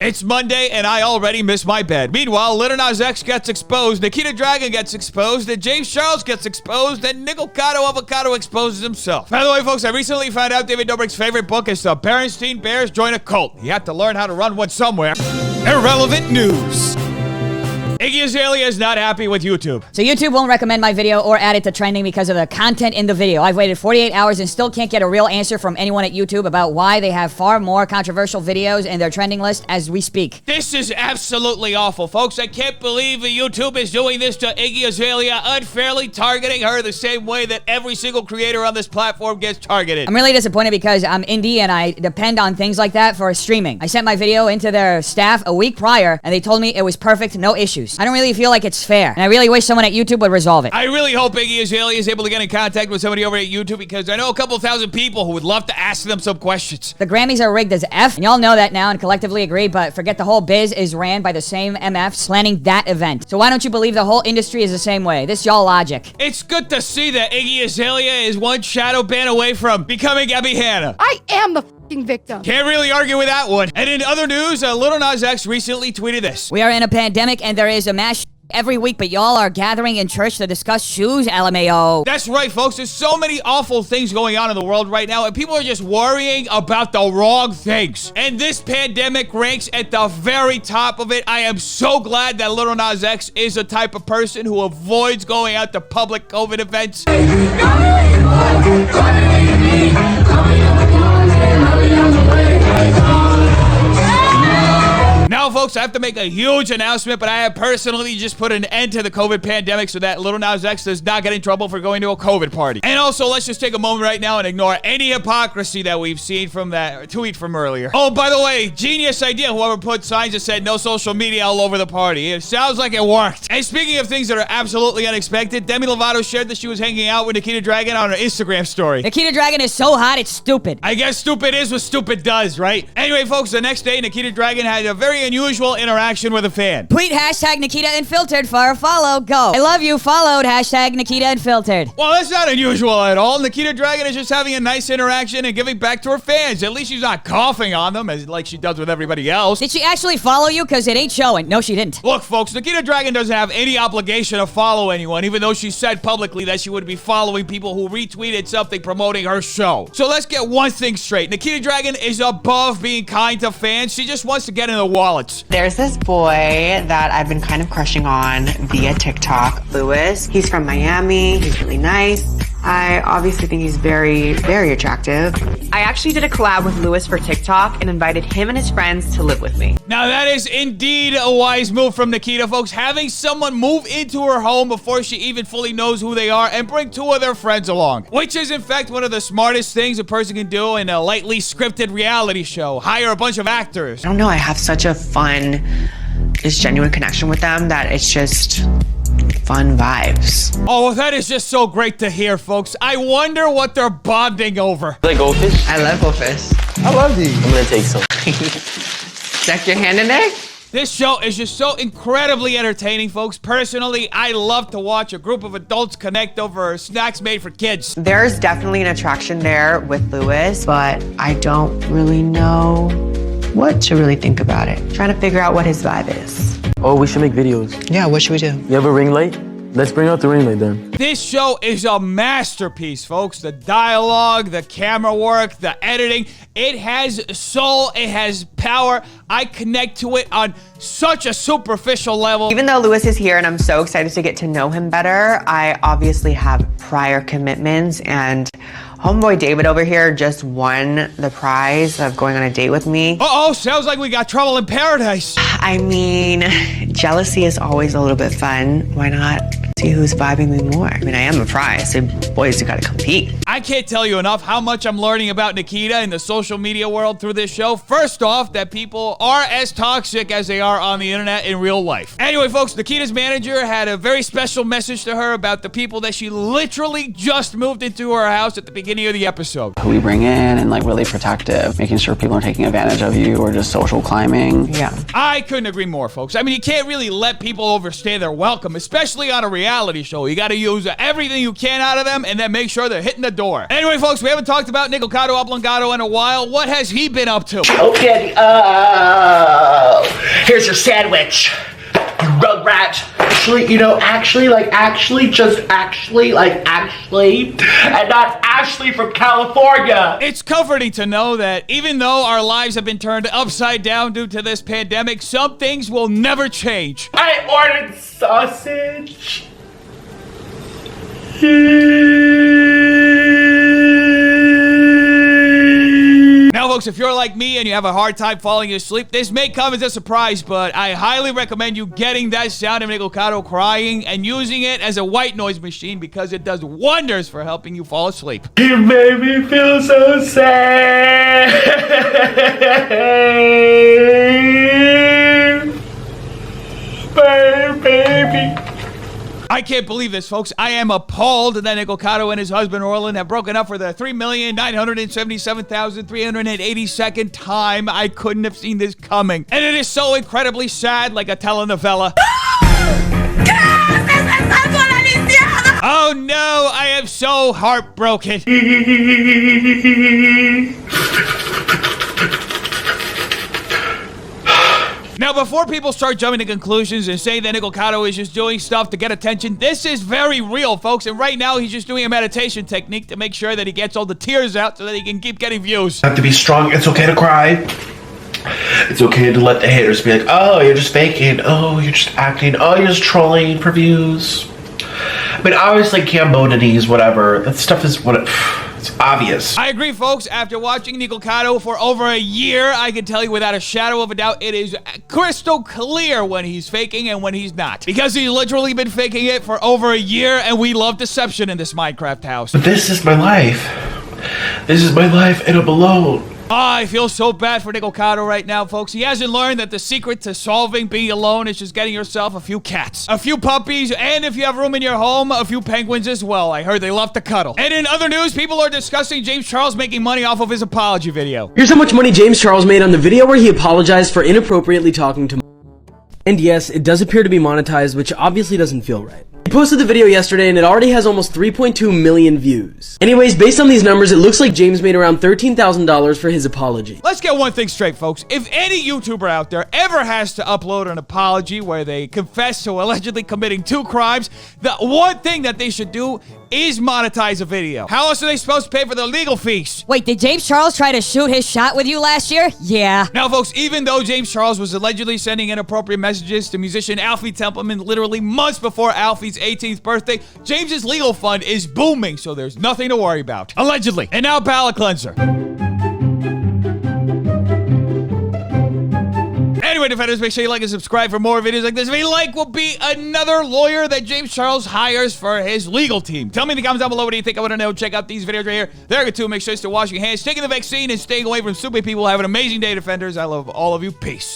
It's Monday, and I already miss my bed. Meanwhile, Lil Nas X gets exposed, Nikita Dragun gets exposed, and James Charles gets exposed, and Nikocado Avocado exposes himself. By the way, folks, I recently found out David Dobrik's favorite book is The Berenstein Bears Join a Cult. He had to learn how to run one somewhere. Irrelevant news. Iggy Azalea is not happy with YouTube. So YouTube won't recommend my video or add it to trending because of the content in the video. I've waited 48 hours and still can't get a real answer from anyone at YouTube about why they have far more controversial videos in their trending list as we speak. This is absolutely awful, folks. I can't believe YouTube is doing this to Iggy Azalea, unfairly targeting her the same way that every single creator on this platform gets targeted. I'm really disappointed because I'm indie and I depend on things like that for streaming. I sent my video into their staff a week prior and they told me it was perfect, no issues. I don't really feel like it's fair, and I really wish someone at YouTube would resolve it. I really hope Iggy Azalea is able to get in contact with somebody over at YouTube because I know a couple thousand people who would love to ask them some questions. The Grammys are rigged as F, and y'all know that now and collectively agree, but forget the whole biz is ran by the same MFs planning that event. So why don't you believe the whole industry is the same way? This y'all logic. It's good to see that Iggy Azalea is one shadow ban away from becoming Abby Hanna. I am the victim. Can't really argue with that one. And in other news, Lil Nas X recently tweeted this. We are in a pandemic and there is a mass every week, but y'all are gathering in church to discuss shoes, LMAO. That's right, folks. There's so many awful things going on in the world right now, and people are just worrying about the wrong things. And this pandemic ranks at the very top of it. I am so glad that Lil Nas X is a type of person who avoids going out to public COVID events. Now, folks, I have to make a huge announcement, but I have personally just put an end to the COVID pandemic so that Lil Nas X does not get in trouble for going to a COVID party. And also, let's just take a moment right now and ignore any hypocrisy that we've seen from that tweet from earlier. Oh, by the way, genius idea, whoever put signs that said no social media all over the party. It sounds like it worked. And speaking of things that are absolutely unexpected, Demi Lovato shared that she was hanging out with Nikita Dragun on her Instagram story. Nikita Dragun is so hot, it's stupid. I guess stupid is what stupid does, right? Anyway, folks, the next day, Nikita Dragun had a very unusual interaction with a fan. Tweet hashtag Nikita Unfiltered for a follow. Go. I love you. Followed hashtag Nikita Unfiltered. Well, that's not unusual at all. Nikita Dragun is just having a nice interaction and giving back to her fans. At least she's not coughing on them as like she does with everybody else. Did she actually follow you? Because it ain't showing. No, she didn't. Look, folks, Nikita Dragun doesn't have any obligation to follow anyone, even though she said publicly that she would be following people who retweeted something promoting her show. So let's get one thing straight. Nikita Dragun is above being kind to fans. She just wants to get in their wallets. There's this boy that I've been kind of crushing on via TikTok, Lewis. He's from Miami. He's really nice. I obviously think he's very, very attractive. I actually did a collab with Lewis for TikTok and invited him and his friends to live with me. Now that is indeed a wise move from Nikita, folks. Having someone move into her home before she even fully knows who they are and bring two of their friends along. Which is in fact one of the smartest things a person can do in a lightly scripted reality show. Hire a bunch of actors. I don't know, I have such a fun, just genuine connection with them that it's just fun vibes. Oh, well, that is just so great to hear, folks. I wonder what they're bonding over. You like goldfish? I love goldfish. I love these. I'm gonna take some. Stick your hand in there? This show is just so incredibly entertaining, folks. Personally, I love to watch a group of adults connect over snacks made for kids. There's definitely an attraction there with Lewis, but I don't really know what to really think about it. Trying to figure out what his vibe is. Oh, we should make videos. Yeah, what should we do? You have a ring light? Let's bring out the ring light then. This show is a masterpiece, folks. The dialogue, the camera work, the editing. It has soul. It has power. I connect to it on such a superficial level. Even though Lewis is here and I'm so excited to get to know him better, I obviously have prior commitments, and homeboy David over here just won the prize of going on a date with me. Uh-oh, sounds like we got trouble in paradise. I mean, jealousy is always a little bit fun. Why not see who's vibing me more? I mean, I am a prize, so boys, you gotta compete. I can't tell you enough how much I'm learning about Nikita in the social media world through this show. First off, that people are as toxic as they are on the internet in real life. Anyway, folks, Nikita's manager had a very special message to her about the people that she literally just moved into her house at the beginning of the episode. Who we bring in and like really protective, making sure people aren't taking advantage of you or just social climbing. Yeah. I couldn't agree more, folks. I mean, you can't really let people overstay their welcome, especially on a reality show. You gotta use everything you can out of them and then make sure they're hitting the door. Anyway, folks, we haven't talked about Nikocado Avocado in a while. What has he been up to? Okay. sandwich. You rugrat. Actually, you know, actually, and not Ashley from California. It's comforting to know that even though our lives have been turned upside down due to this pandemic, some things will never change. I ordered sausage. Now, folks, if you're like me and you have a hard time falling asleep, this may come as a surprise, but I highly recommend you getting that sound of Nikocado crying and using it as a white noise machine because it does wonders for helping you fall asleep. You made me feel so sad. Baby. I can't believe this, folks. I am appalled that Nikocado and his husband Orlin have broken up for the 3,977,382nd time. I couldn't have seen this coming. And it is so incredibly sad, like a telenovela. Oh no, I am so heartbroken. Now, before people start jumping to conclusions and say that Nikocado is just doing stuff to get attention, this is very real, folks. And right now, he's just doing a meditation technique to make sure that he gets all the tears out so that he can keep getting views. Have to be strong. It's okay to cry. It's okay to let the haters be like, oh, you're just faking. Oh, you're just acting. Oh, you're just trolling for views. I mean, obviously, Cambodinese, whatever. That stuff is what it's obvious. I agree, folks. After watching Nikocado for over a year, I can tell you without a shadow of a doubt, it is crystal clear when he's faking and when he's not. Because he's literally been faking it for over a year, and we love deception in this Minecraft house. But this is my life. This is my life, and I'm alone. I feel so bad for Nikocado right now, folks. He hasn't learned that the secret to solving being alone is just getting yourself a few cats, a few puppies, and if you have room in your home, a few penguins as well. I heard they love to cuddle. And in other news, people are discussing James Charles making money off of his apology video. Here's how much money James Charles made on the video where he apologized for inappropriately talking to. And yes, it does appear to be monetized, which obviously doesn't feel right. He posted the video yesterday and it already has almost 3.2 million views. Anyways, based on these numbers, it looks like James made around $13,000 for his apology. Let's get one thing straight, folks. If any YouTuber out there ever has to upload an apology where they confess to allegedly committing 2 crimes, the one thing that they should do is monetize a video. How else are they supposed to pay for their legal fees? Wait, did James Charles try to shoot his shot with you last year? Yeah. Now, folks, even though James Charles was allegedly sending inappropriate messages to musician Alfie Templeman literally months before Alfie's 18th birthday, James's legal fund is booming, so there's nothing to worry about. Allegedly. And now, palate cleanser. Anyway, defenders, make sure you like and subscribe for more videos like this. If you like, will be another lawyer that James Charles hires for his legal team. Tell me in the comments down below what do you think. I want to know. Check out these videos right here. There are good too. Make sure you're still washing your hands, taking the vaccine, and staying away from stupid people. Have an amazing day, defenders. I love all of you. Peace.